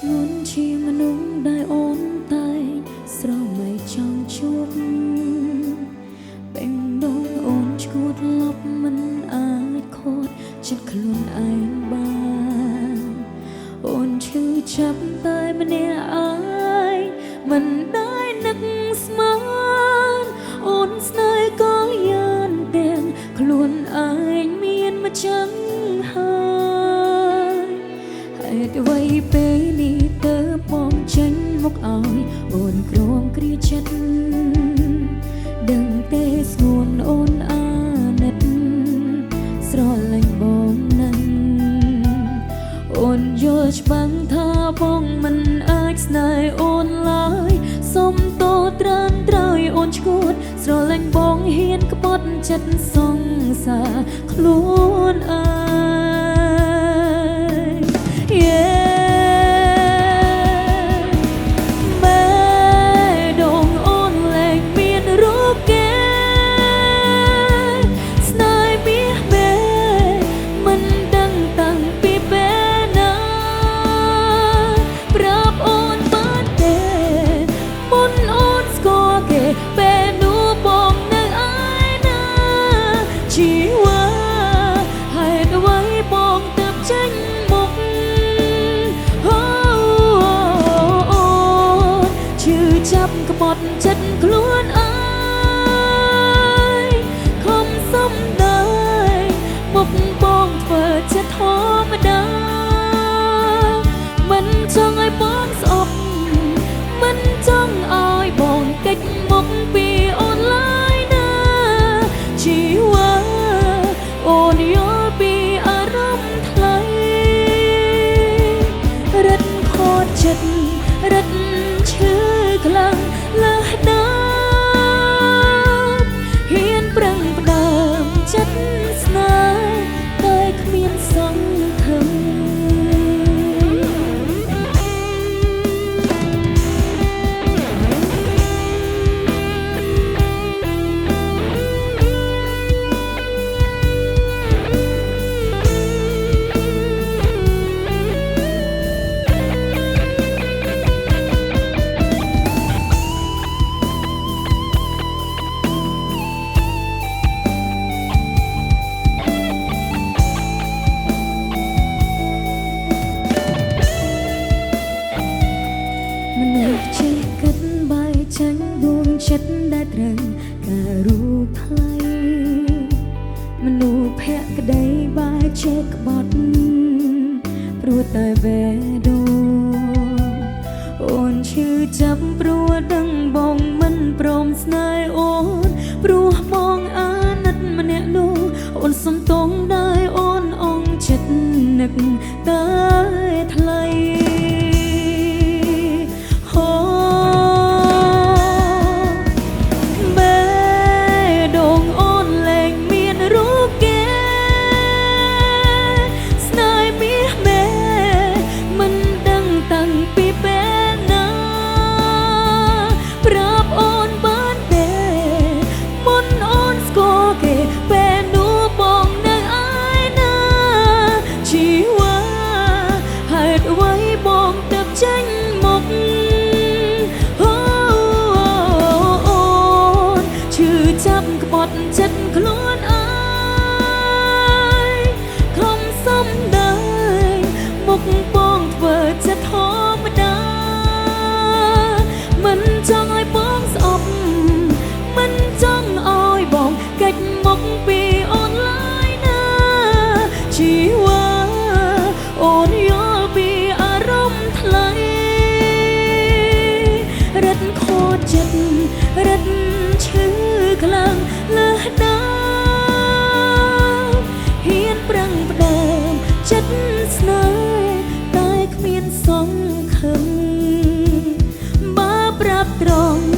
ស្ងួនជាមនុស្សដែលអូនតែស្រមៃចង់ជួបបេះដូងអូនឈួតលប់មិនអាចខត់ចិត្តខ្លួនឯងបានអូនឈឺចាប់តែម្នាក់ឯងមិនได้នឹកស្មានអូនស្នេហ៍ក៏យ៉ាងទាំងខ្លួនឯងមានមកចឹងហើយហេតុអ្វីពេលនេះទៅបងចេញមកឲ្យអូនក្រងគ្រាចិត្តដឹងទេស្ងួនអូនអាណិតស្រឡាញ់បងណាស់អូនយល់ច្បាស់ថាបងមិនអាចស្នេហ៍អូនឡើយសុំតោត្រានត្រើយអូនឈួតស្រឡាញ់បងហ៊ានក្បត់ចិត្តសង្សារខ្លួនឯងចាប់ក្បត់ចិត្តខ្លួនឯងខំសំដែងមុខបងធ្វើចិត្តធម្មតាមិនចង់ឲ្យបងស្អប់មិនចង់ឲ្យបងកិច្ចមុខពីអូនឡើយណាជីវ៉ាអូនយល់ពីអារម្មណ៍ថ្លៃរឹតខត់ចិត្តរឹតឈឺខ្លាំងលើសដើមហ៊ានប្រឹងផ្ដើមចិត្តស្នេហ៍តែគ្មានសង្ឃឹមចេះគិតបែកចាញ់ដួងចិត្តដែលត្រូវការរូបថ្លៃមនុស្សភក្តីបែកចេះក្បត់ព្រោះតែបេះដូងអូនឈឺចាប់ព្រោះដឹងបងមិនព្រមស្នេហ៍អូនព្រោះបងអាណិតម្នាក់នោះអូនសំទងដែរអូនអងចិត្តនឹកតែថ្លៃចេញមកអូនឈឺចាប់ក្បត់ចិត្តខ្លួនឯងខំសំដែងមុខបងធ្វើចិត្តធម្មតាមិនចង់ឲ្យបងស្អប់មិនចង់ឲ្យបងកិច្ចមុខពីអូនឡើយណាជីវ៉ាអូនយល់ពីអារម្មណ៍ថ្លៃរឹតខត់ចិត្តរឹតឈឺខ្លាំងលើសដើមហ៊ានប្រឹងផ្ដើមចិត្តស្នេហ៍តែគ្មានសង្ឃឹមបើប្រាប់ត្រង់